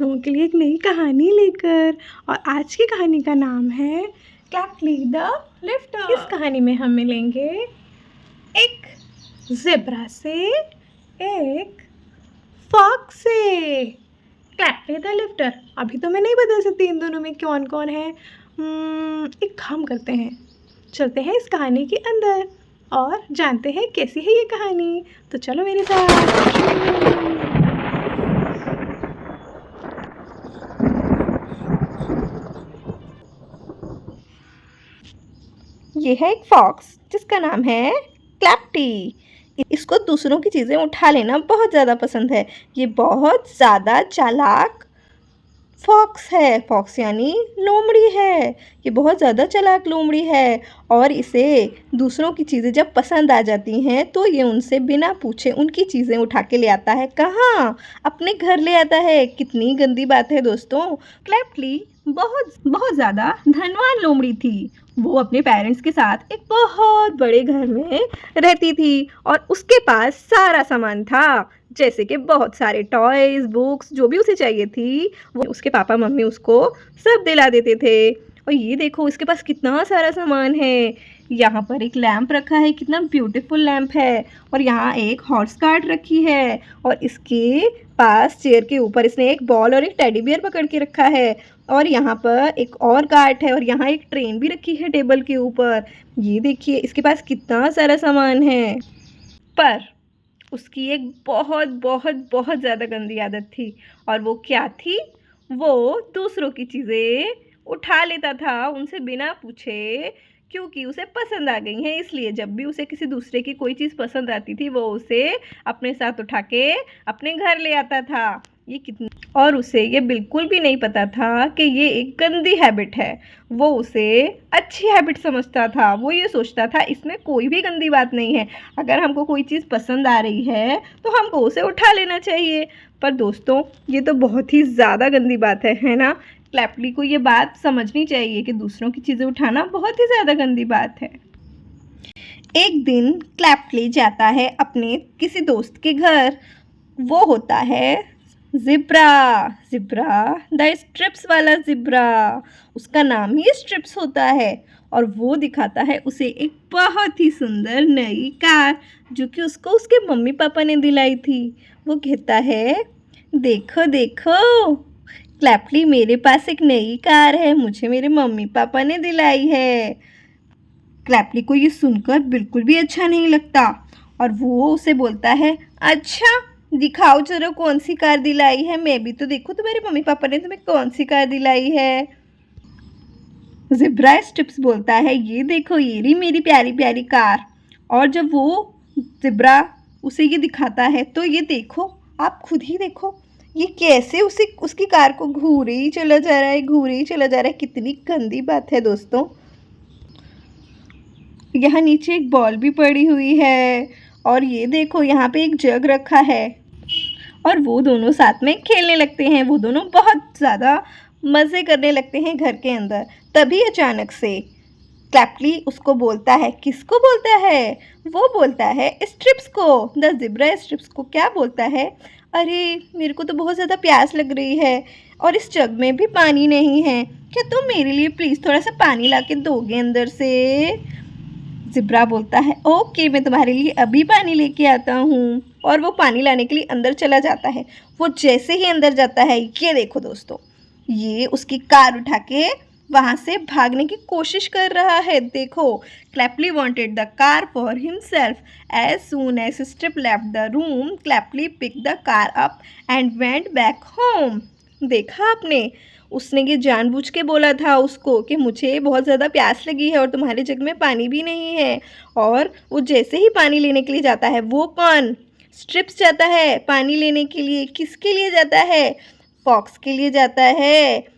लोगों के लिए एक नई कहानी लेकर। और आज की कहानी का नाम है क्लैप्ली द लिफ्टर। इस कहानी में हम मिलेंगे एक ज़ेब्रा से, एक फॉक्स से। क्लैप्ली द लिफ्टर, अभी तो मैं नहीं बता सकती इन दोनों में कौन कौन है। एक काम करते हैं, चलते हैं इस कहानी के अंदर और जानते हैं कैसी है ये कहानी। तो चलो मेरे साथ। ये है एक फॉक्स जिसका नाम है क्लैप्टी। इसको दूसरों की चीज़ें उठा लेना बहुत ज़्यादा पसंद है। ये बहुत ज़्यादा चालाक फॉक्स है। फॉक्स यानी लोमड़ी है। ये बहुत ज़्यादा चालाक लोमड़ी है और इसे दूसरों की चीज़ें जब पसंद आ जाती हैं तो ये उनसे बिना पूछे उनकी चीज़ें उठा के ले आता है। कहाँ? अपने घर ले आता है। कितनी गंदी बात है दोस्तों। क्लैप्ली बहुत बहुत ज़्यादा धनवान लोमड़ी थी। वो अपने पेरेंट्स के साथ एक बहुत बड़े घर में रहती थी और उसके पास सारा सामान था, जैसे कि बहुत सारे टॉयज़, बुक्स, जो भी उसे चाहिए थी वो उसके पापा मम्मी उसको सब दिला देते थे। और ये देखो इसके पास कितना सारा सामान है। यहाँ पर एक लैंप रखा है, कितना ब्यूटीफुल लैंप है। और यहाँ एक हॉर्स कार्ट रखी है और इसके पास चेयर के ऊपर इसने एक बॉल और एक टेडी बियर पकड़ के रखा है। और यहाँ पर एक और कार्ट है और यहाँ एक ट्रेन भी रखी है टेबल के ऊपर। ये देखिए इसके पास कितना सारा सामान है। पर उसकी एक बहुत बहुत बहुत ज़्यादा गंदी आदत थी। और वो क्या थी? वो दूसरों की चीज़ें उठा लेता था उनसे बिना पूछे, क्योंकि उसे पसंद आ गई हैं इसलिए। जब भी उसे किसी दूसरे की कोई चीज़ पसंद आती थी वो उसे अपने साथ उठा के अपने घर ले आता था। ये कितनी और उसे ये बिल्कुल भी नहीं पता था कि ये एक गंदी हैबिट है। वो उसे अच्छी हैबिट समझता था। वो ये सोचता था इसमें कोई भी गंदी बात नहीं है। अगर हमको कोई चीज़ पसंद आ रही है तो हमको उसे उठा लेना चाहिए। पर दोस्तों ये तो बहुत ही ज़्यादा गंदी बात है ना? क्लैप्ली को ये बात समझनी चाहिए कि दूसरों की चीज़ें उठाना बहुत ही ज़्यादा गंदी बात है। एक दिन क्लैप्ली जाता है अपने किसी दोस्त के घर। वो होता है ज़ेब्रा। ज़ेब्रा द स्ट्रिप्स वाला ज़ेब्रा। उसका नाम ही स्ट्रिप्स होता है। और वो दिखाता है उसे एक बहुत ही सुंदर नई कार जो कि उसको उसके मम्मी पापा ने दिलाई थी। वो कहता है, देखो देखो क्लैप्ली, मेरे पास एक नई कार है, मुझे मेरे मम्मी पापा ने दिलाई है। क्लैप्ली को ये सुनकर बिल्कुल भी अच्छा नहीं लगता और वो उसे बोलता है, अच्छा दिखाओ जरा कौन सी कार दिलाई है, मैं भी तो देखूं तुम्हारे मम्मी पापा ने तुम्हें कौन सी कार दिलाई है। ज़ेब्रा स्ट्रिप्स बोलता है, ये देखो ये रही मेरी प्यारी प्यारी कार। और जब वो ज़ेब्रा उसे ये दिखाता है तो ये देखो, आप खुद ही देखो ये कैसे उसे उसकी कार को घूरे ही चला जा रहा है, घूरे ही चला जा रहा है। कितनी गंदी बात है दोस्तों। यहाँ नीचे एक बॉल भी पड़ी हुई है और ये देखो यहाँ पे एक जग रखा है और वो दोनों साथ में खेलने लगते हैं। वो दोनों बहुत ज़्यादा मज़े करने लगते हैं घर के अंदर। तभी अचानक से क्लैप्ली उसको बोलता है। किसको बोलता है? वो बोलता है स्ट्रिप्स को, द ज़ेब्रा स्ट्रिप्स को। क्या बोलता है? अरे मेरे को तो बहुत ज़्यादा प्यास लग रही है और इस जग में भी पानी नहीं है, क्या तुम मेरे लिए प्लीज़ थोड़ा सा पानी ला के दोगे अंदर से? ज़ेब्रा बोलता है, ओके मैं तुम्हारे लिए अभी पानी लेके आता हूँ। और वो पानी लाने के लिए अंदर चला जाता है। वो जैसे ही अंदर जाता है, ये देखो दोस्तों, ये उसकी कार उठा के वहाँ से भागने की कोशिश कर रहा है। देखो, क्लैप्ली wanted the car for himself. As soon as Strip left the room, क्लैप्ली picked the car up and went back home. देखा आपने? उसने ये जानबूझ के बोला था उसको कि मुझे बहुत ज़्यादा प्यास लगी है और तुम्हारे जग में पानी भी नहीं है। और वो जैसे ही पानी लेने के लिए जाता है, वो कौन? स्ट्रिप्स जाता है पानी लेने के लिए। किसके लिए जाता है? फॉक्स के लिए जाता है।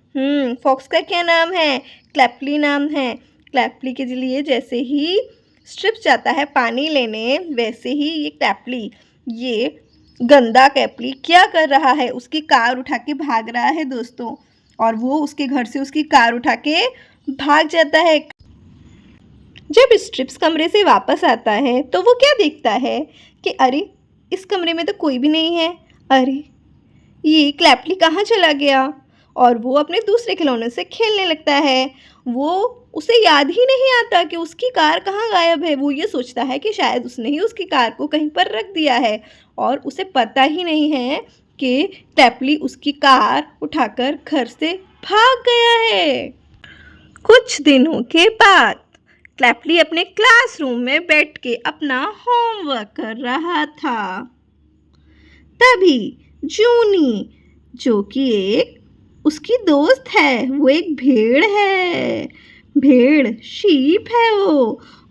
फॉक्स का क्या नाम है? क्लैप्ली नाम है। क्लैप्ली के लिए जैसे ही स्ट्रिप्स जाता है पानी लेने, वैसे ही ये क्लैप्ली, ये गंदा क्लैप्ली क्या कर रहा है? उसकी कार उठा के भाग रहा है दोस्तों। और वो उसके घर से उसकी कार उठा के भाग जाता है। जब स्ट्रिप्स कमरे से वापस आता है तो वो क्या देखता है कि अरे इस कमरे में तो कोई भी नहीं है। अरे ये क्लैपली कहाँ चला गया? और वो अपने दूसरे खिलौने से खेलने लगता है। वो उसे याद ही नहीं आता कि उसकी कार कहाँ गायब है। वो ये सोचता है कि शायद उसने ही उसकी कार को कहीं पर रख दिया है और उसे पता ही नहीं है कि क्लैपली उसकी कार उठाकर घर से भाग गया है। कुछ दिनों के बाद क्लैपली अपने क्लासरूम में बैठ के अपना होमवर्क कर रहा था। तभी जूनी, जो कि एक उसकी दोस्त है, वो एक भेड़ है, भेड़ शीप है,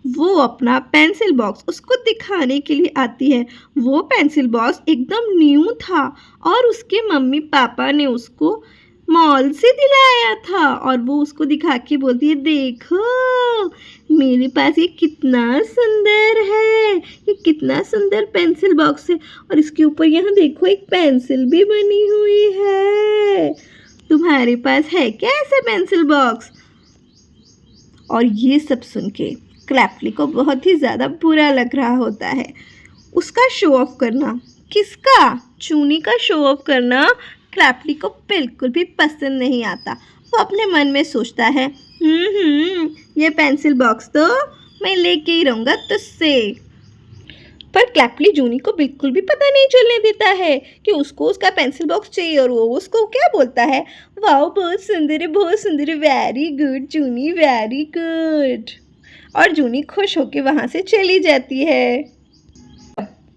वो अपना पेंसिल बॉक्स उसको दिखाने के लिए आती है। वो पेंसिल बॉक्स एकदम न्यू था और उसके मम्मी पापा ने उसको मॉल से दिलाया था और वो उसको दिखा के बोलती है, देखो मेरे पास ये कितना सुंदर है, ये कितना सुंदर पेंसिल बॉक्स है और इसके ऊपर यहाँ देखो एक पेंसिल भी बनी हुई है। तुम्हारे पास है क्या ऐसा पेंसिल बॉक्स? और ये सब सुन के क्लैपली को बहुत ही ज़्यादा बुरा लग रहा होता है। उसका शो ऑफ करना, किसका? चूनी का शो ऑफ करना क्लैपली को बिल्कुल भी पसंद नहीं आता। वो अपने मन में सोचता है, ये पेंसिल बॉक्स तो मैं लेके ही रहूँगा तुझसे। पर क्लैपली जूनी को बिल्कुल भी पता नहीं चलने देता है कि उसको उसका पेंसिल बॉक्स चाहिए और वो उसको क्या बोलता है, वाह बहुत सुंदर है, बहुत सुंदर है, वेरी गुड जूनी, वेरी गुड। और जूनी खुश होकर वहाँ से चली जाती है।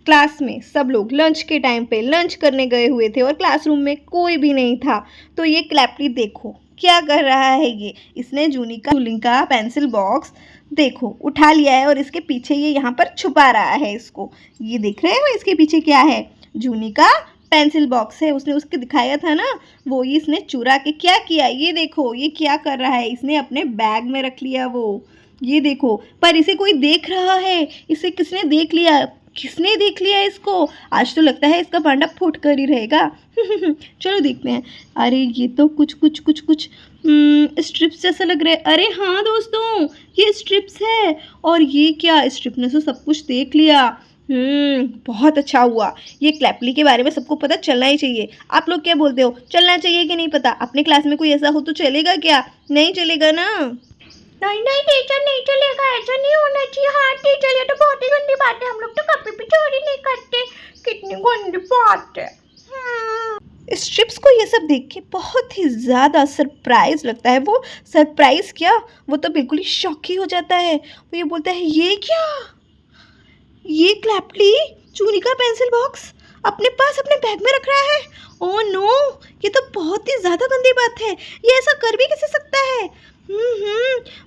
क्लास में सब लोग लंच के टाइम पे लंच करने गए हुए थे और क्लासरूम में कोई भी नहीं था। तो ये क्लैपली देखो क्या कर रहा है, इसने जूनी का पेंसिल बॉक्स देखो उठा लिया है और इसके पीछे ये यहाँ पर छुपा रहा है इसको। ये देख रहे हो इसके पीछे क्या है? जूनी का पेंसिल बॉक्स है, उसने उसके दिखाया था ना, वो ही इसने चुरा के क्या किया, ये देखो ये क्या कर रहा है, इसने अपने बैग में रख लिया वो, ये देखो। पर इसे कोई देख रहा है, इसे किसने देख लिया? किसने देख लिया इसको? आज तो लगता है इसका भांडा फूट कर ही रहेगा। चलो देखते हैं। अरे ये तो कुछ स्ट्रिप्स जैसा लग रहा है। अरे हाँ दोस्तों, ये स्ट्रिप्स है। और ये क्या? स्ट्रिप ने तो सब कुछ देख लिया। बहुत अच्छा हुआ। ये क्लैपली के बारे में सबको पता चलना ही चाहिए। आप लोग क्या बोलते हो, चलना चाहिए कि नहीं पता? अपने क्लास में कोई ऐसा हो तो चलेगा क्या? नहीं चलेगा ना? नहीं नहीं टीचर, नहीं चलेगा, ऐसा नहीं होना चाहिए। हाँ टीचर, ये तो बहुत ही गंदी बात है, हम लोग तो कभी भी चोरी नहीं करते। कितनी गंदी बात है। स्ट्रिप्स को ये सब देख के बहुत ही ज़्यादा सरप्राइज लगता है। वो सरप्राइज क्या, वो तो बिल्कुल ही शॉक ही हो जाता है। वो ये बोलता है, ये क्या? ये क्लैपली चूनी का पेंसिल बॉक्स अपने पास अपने बैग में रख रहा है। ओह नो, ये तो बहुत ही ज़्यादा गंदी बात है। ये ऐसा कर भी कैसे सकता है?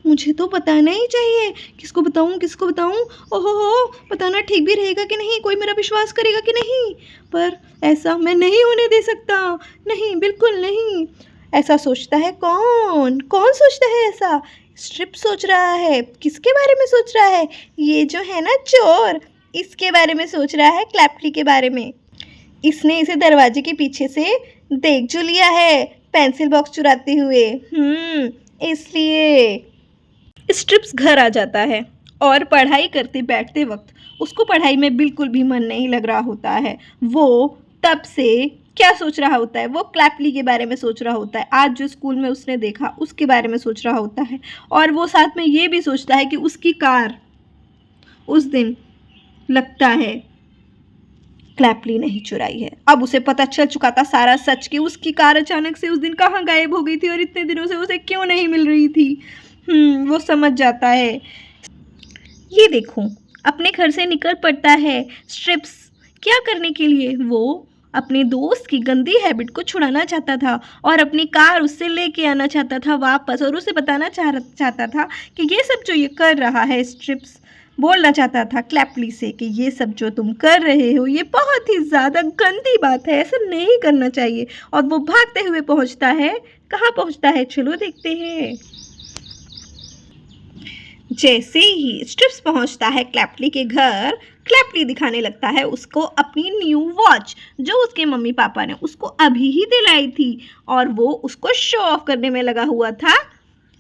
मुझे तो बताना ही चाहिए। किसको बताऊं, किसको बताऊं? ओहो, बताना ठीक भी रहेगा कि नहीं? कोई मेरा विश्वास करेगा कि नहीं? पर ऐसा मैं नहीं होने दे सकता। नहीं, बिल्कुल नहीं। ऐसा सोचता है कौन? कौन सोचता है ऐसा? स्ट्रिप सोच रहा है। किसके बारे में सोच रहा है? ये जो है ना चोर, इसके बारे में सोच रहा है, क्लैपली के बारे में। इसने इसे दरवाजे के पीछे से देख जो लिया है पेंसिल बॉक्स चुराते हुए। इसलिए स्ट्रिप्स घर आ जाता है और पढ़ाई करते बैठते वक्त उसको पढ़ाई में बिल्कुल भी मन नहीं लग रहा होता है। वो तब से क्या सोच रहा होता है? वो क्लैपली के बारे में सोच रहा होता है। आज जो स्कूल में उसने देखा उसके बारे में सोच रहा होता है और वो साथ में ये भी सोचता है कि उसकी कार उस दिन लगता है क्लैपली नहीं चुराई है। अब उसे पता चल चुका था सारा सच कि उसकी कार अचानक से उस दिन कहाँ गायब हो गई थी और इतने दिनों से उसे क्यों नहीं मिल रही थी। वो समझ जाता है। ये देखो, अपने घर से निकल पड़ता है स्ट्रिप्स। क्या करने के लिए? वो अपने दोस्त की गंदी हैबिट को छुड़ाना चाहता था और अपनी कार उससे लेके आना चाहता था वापस, और उसे बताना चाहता था कि ये सब जो ये कर रहा है, स्ट्रिप्स बोलना चाहता था क्लैपली से कि ये सब जो तुम कर रहे हो ये बहुत ही ज़्यादा गंदी बात है, ऐसा नहीं करना चाहिए। और वो भागते हुए पहुंचता है। कहाँ पहुंचता है? चलो देखते हैं। जैसे ही स्ट्रिप्स पहुंचता है क्लैपली के घर, क्लैपली दिखाने लगता है उसको अपनी न्यू वॉच, जो उसके मम्मी पापा ने उसको अभी ही दिलाई थी, और वो उसको शो ऑफ करने में लगा हुआ था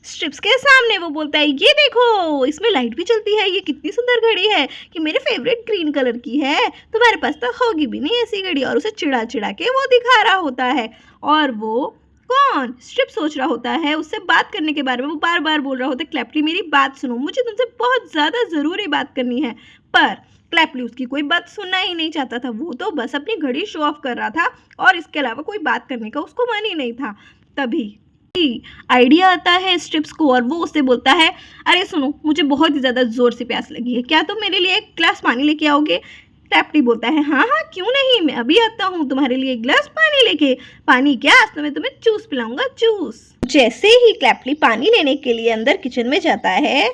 स्ट्रिप्स के सामने वो बोलता है, ये देखो इसमें लाइट भी चलती है, ये कितनी सुंदर घड़ी है कि मेरे फेवरेट ग्रीन कलर की है, तुम्हारे पास तो होगी भी नहीं ऐसी घड़ी। और उसे चिढ़ा चिढ़ा के वो दिखा रहा होता है। और वो कौन स्ट्रिप सोच रहा होता है उससे बात करने के बारे में। वो बार बार बोल रहा होता है, क्लैप्टली मेरी बात सुनो, मुझे तुमसे बहुत ज़्यादा ज़रूरी बात करनी है। पर क्लैप्टली उसकी कोई बात सुनना ही नहीं चाहता था। वो तो बस अपनी घड़ी शो ऑफ कर रहा था और इसके अलावा कोई बात करने का उसको मन ही नहीं था। तभी आइडिया आता है स्ट्रिप्स को और वो उससे बोलता है, अरे सुनो, मुझे बहुत ही ज़्यादा ज़ोर से प्यास लगी है, क्या तुम मेरे लिए एक ग्लास पानी लेके आओगे? क्लैप्टली बोलता है, हाँ हाँ क्यों नहीं, मैं अभी आता हूँ तुम्हारे लिए एक गिलास पानी लेके। पानी क्या, आज तो मैं तुम्हें जूस पिलाऊंगा, जूस। जैसे ही क्लैप्टली पानी लेने के लिए अंदर किचन में जाता है,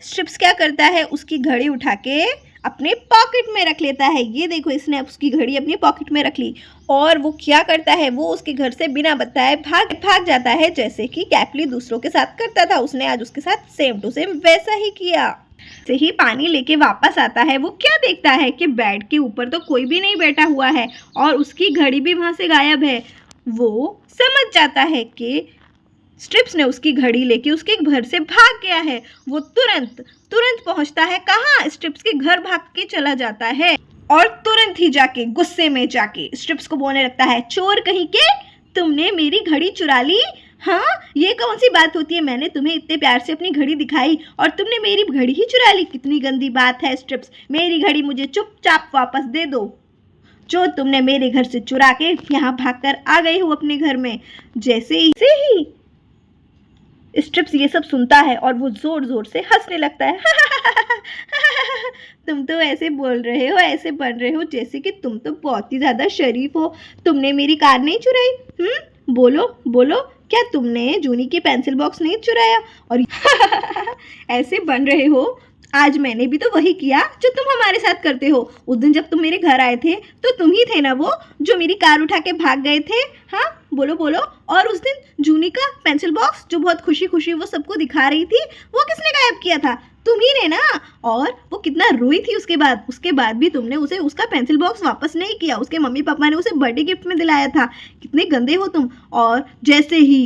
स्ट्रिप्स क्या करता है, उसकी घड़ी उठा के अपने पॉकेट में रख लेता है। ये देखो, इसने उसकी घड़ी अपनी पॉकेट में रख ली। और वो क्या करता है, वो उसके घर से बिना बताए भाग जाता है, जैसे कि क्लैप्टली दूसरों के साथ करता था। उसने आज उसके साथ सेम टू सेम वैसा ही किया। से ही पानी लेके वापस आता है, वो क्या देखता है कि बेड के ऊपर तो कोई भी नहीं बैठा हुआ है और उसकी घड़ी भी वहाँ से गायब है। वो समझ जाता है कि स्ट्रिप्स ने उसकी घड़ी लेके उसके घर से भाग गया है। वो तुरंत पहुंचता है कहाँ, स्ट्रिप्स के घर भाग के चला जाता है और तुरंत ही जाके गुस्से में जाके स्ट्रिप्स को बोलने लगता है, चोर कहीं के, तुमने मेरी घड़ी चुरा ली। हाँ, ये कौन सी बात होती है, मैंने तुम्हें इतने प्यार से अपनी घड़ी दिखाई और तुमने मेरी घड़ी ही चुरा ली। कितनी गंदी बात है स्ट्रिप्स, मेरी घड़ी मुझे चुपचाप वापस दे दो, जो तुमने मेरे घर से चुरा के यहाँ भागकर आ गई हो अपने घर में। जैसे ही स्ट्रिप्स ये सब सुनता है और वो जोर जोर से हंसने लगता है। तुम तो ऐसे बोल रहे हो, ऐसे बन रहे हो जैसे कि तुम तो बहुत ही ज़्यादा शरीफ हो। तुमने मेरी कार नहीं चुराई, बोलो बोलो, क्या तुमने जूनी की पेंसिल बॉक्स नहीं चुराया? और ऐसे बन रहे हो, आज मैंने भी तो वही किया जो तुम हमारे साथ करते हो। उस दिन जब तुम मेरे घर आए थे तो तुम ही थे ना वो जो मेरी कार उठा के भाग गए थे। हाँ बोलो बोलो। और उस दिन जूनी का पेंसिल बॉक्स जो बहुत खुशी खुशी वो सबको दिखा रही थी, वो किसने गायब किया था? तुम ही ने ना। और वो कितना रोई थी उसके बाद भी तुमने उसे उसका पेंसिल बॉक्स वापस नहीं किया। उसके मम्मी पापा ने उसे बर्थडे गिफ्ट में दिलाया था। कितने गंदे हो तुम। और जैसे ही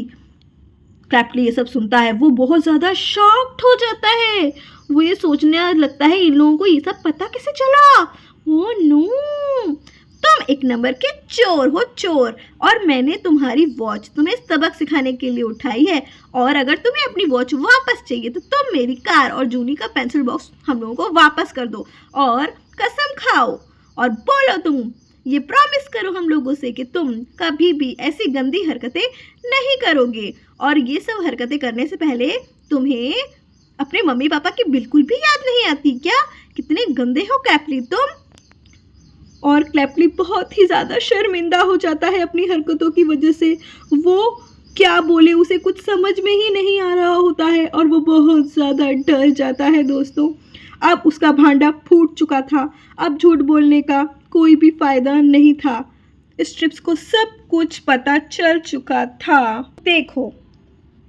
क्लैप्टली ये सब सुनता है, वो बहुत ज़्यादा शॉक्ड हो जाता है। वो ये सोचने लगता है, इन लोगों को ये सब पता कैसे चला? ओ नो, तुम एक नंबर के चोर हो, चोर। और मैंने तुम्हारी वॉच तुम्हें सबक सिखाने के लिए उठाई है। और अगर तुम्हें अपनी वॉच वापस चाहिए तो तुम मेरी कार और जूनी का पेंसिल बॉक्स हम लोगों को वापस कर दो और कसम खाओ और बोलो, तुम ये प्रॉमिस करो हम लोगों से कि तुम कभी भी ऐसी गंदी हरकतें नहीं करोगे। और ये सब हरकतें करने से पहले तुम्हें अपने मम्मी पापा की बिल्कुल भी याद नहीं आती क्या? कितने गंदे हो क्लैप्टली तुम। और क्लैप्टली बहुत ही ज़्यादा शर्मिंदा हो जाता है अपनी हरकतों की वजह से। वो क्या बोले, उसे कुछ समझ में ही नहीं आ रहा होता है और वो बहुत ज़्यादा डर जाता है दोस्तों। अब उसका भांडा फूट चुका था। अब झूठ बोलने का कोई भी फायदा नहीं था। स्ट्रिप्स को सब कुछ पता चल चुका था। देखो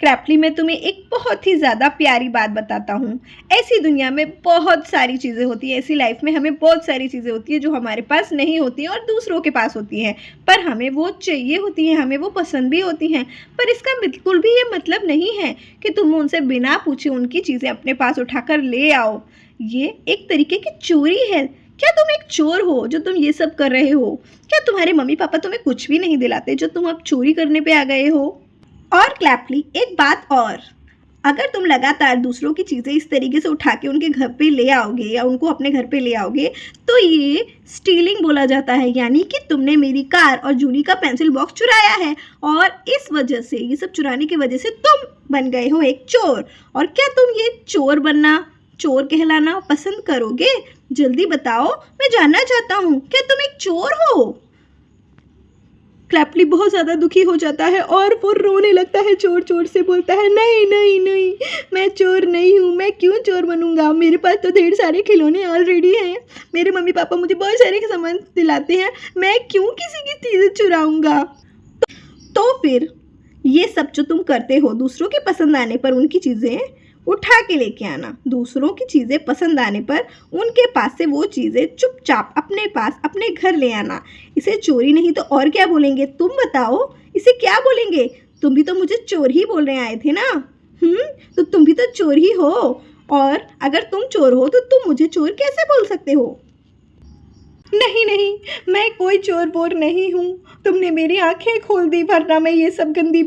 क्लैप्टली, मैं तुम्हें एक बहुत ही ज़्यादा प्यारी बात बताता हूँ। ऐसी दुनिया में बहुत सारी चीज़ें होती हैं, ऐसी लाइफ में हमें बहुत सारी चीज़ें होती हैं जो हमारे पास नहीं होती हैं और दूसरों के पास होती हैं, पर हमें वो चाहिए होती हैं, हमें वो पसंद भी होती हैं। पर इसका बिल्कुल भी ये मतलब नहीं है कि तुम उनसे बिना पूछे उनकी चीज़ें अपने पास उठाकर ले आओ। ये एक तरीके की चोरी है। क्या तुम एक चोर हो जो तुम ये सब कर रहे हो? क्या तुम्हारे मम्मी पापा तुम्हें कुछ भी नहीं दिलाते जो तुम अब चोरी करने पे आ गए हो? और क्लैप्टली, एक बात और, अगर तुम लगातार दूसरों की चीज़ें इस तरीके से उठा के उनके घर पे ले आओगे या उनको अपने घर पे ले आओगे तो ये स्टीलिंग बोला जाता है, यानी कि तुमने मेरी कार और जूनी का पेंसिल बॉक्स चुराया है और इस वजह से, ये सब चुराने की वजह से तुम बन गए हो एक चोर। और क्या तुम ये चोर बनना, चोर कहलाना पसंद करोगे? जल्दी बताओ, मैं जानना चाहता हूँ, क्या तुम एक चोर हो? क्लैप्टली बहुत ज़्यादा दुखी हो जाता है और वो रोने लगता है, चोर चोर से बोलता है, नहीं नहीं नहीं, मैं चोर नहीं हूँ, मैं क्यों चोर बनूंगा? मेरे पास तो ढेर सारे खिलौने ऑलरेडी हैं, मेरे मम्मी पापा मुझे बहुत सारे सामान दिलाते हैं, मैं क्यों किसी की चीज़ें चुराऊंगा? तो फिर ये सब जो तुम करते हो, दूसरों के पसंद आने पर उनकी चीज़ें उठा के लेके आना, दूसरों की चीज़ें पसंद आने पर उनके पास से वो चीज़ें चुपचाप अपने पास अपने घर ले आना, इसे चोरी नहीं तो और क्या बोलेंगे? तुम बताओ, इसे क्या बोलेंगे? तुम भी तो मुझे चोर ही बोल रहे आए थे ना। तो तुम भी तो चोर ही हो, और अगर तुम चोर हो तो तुम मुझे चोर कैसे बोल सकते हो? नहीं नहीं, मैं कोई चोर बोर नहीं हूँ। तुमने मेरी आंखें खोल दी, वरना मैं ये सब गंदी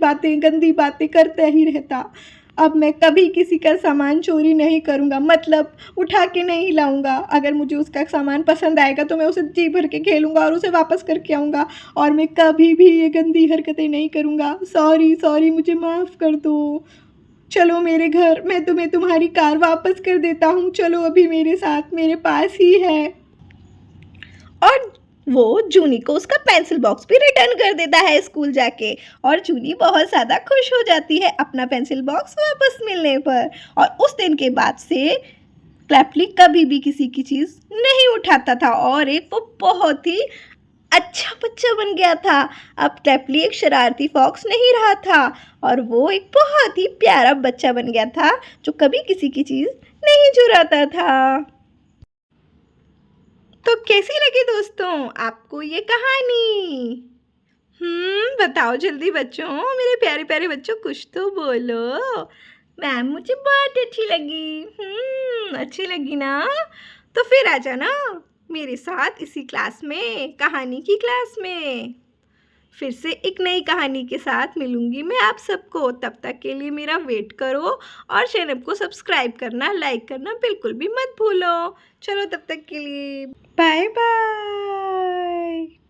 बातें करता ही रहता। अब मैं कभी किसी का सामान चोरी नहीं करूँगा, मतलब उठा के नहीं लाऊंगा। अगर मुझे उसका सामान पसंद आएगा तो मैं उसे जी भर के खेलूँगा और उसे वापस करके आऊँगा, और मैं कभी भी ये गंदी हरकतें नहीं करूँगा। सॉरी, मुझे माफ़ कर दो। चलो मेरे घर, मैं तुम्हें तुम्हारी कार वापस कर देता हूँ। चलो अभी मेरे साथ, मेरे पास ही है। और वो जूनी को उसका पेंसिल बॉक्स भी रिटर्न कर देता है स्कूल जाके, और जूनी बहुत ज़्यादा खुश हो जाती है अपना पेंसिल बॉक्स वापस मिलने पर। और उस दिन के बाद से क्लैपली कभी भी किसी की चीज़ नहीं उठाता था, और एक वो बहुत ही अच्छा बच्चा बन गया था। अब क्लैपली एक शरारती फॉक्स नहीं रहा था, और वो एक बहुत ही प्यारा बच्चा बन गया था जो कभी किसी की चीज़ नहीं चुराता था। तो कैसी लगी दोस्तों आपको ये कहानी? बताओ जल्दी बच्चों, मेरे प्यारे प्यारे बच्चों, कुछ तो बोलो। मैम मुझे बहुत अच्छी लगी। अच्छी लगी ना? तो फिर आ जाना मेरे साथ इसी क्लास में, कहानी की क्लास में। फिर से एक नई कहानी के साथ मिलूंगी मैं आप सबको। तब तक के लिए मेरा वेट करो, और चैनल को सब्सक्राइब करना, लाइक करना बिल्कुल भी मत भूलो। चलो तब तक के लिए बाय बाय।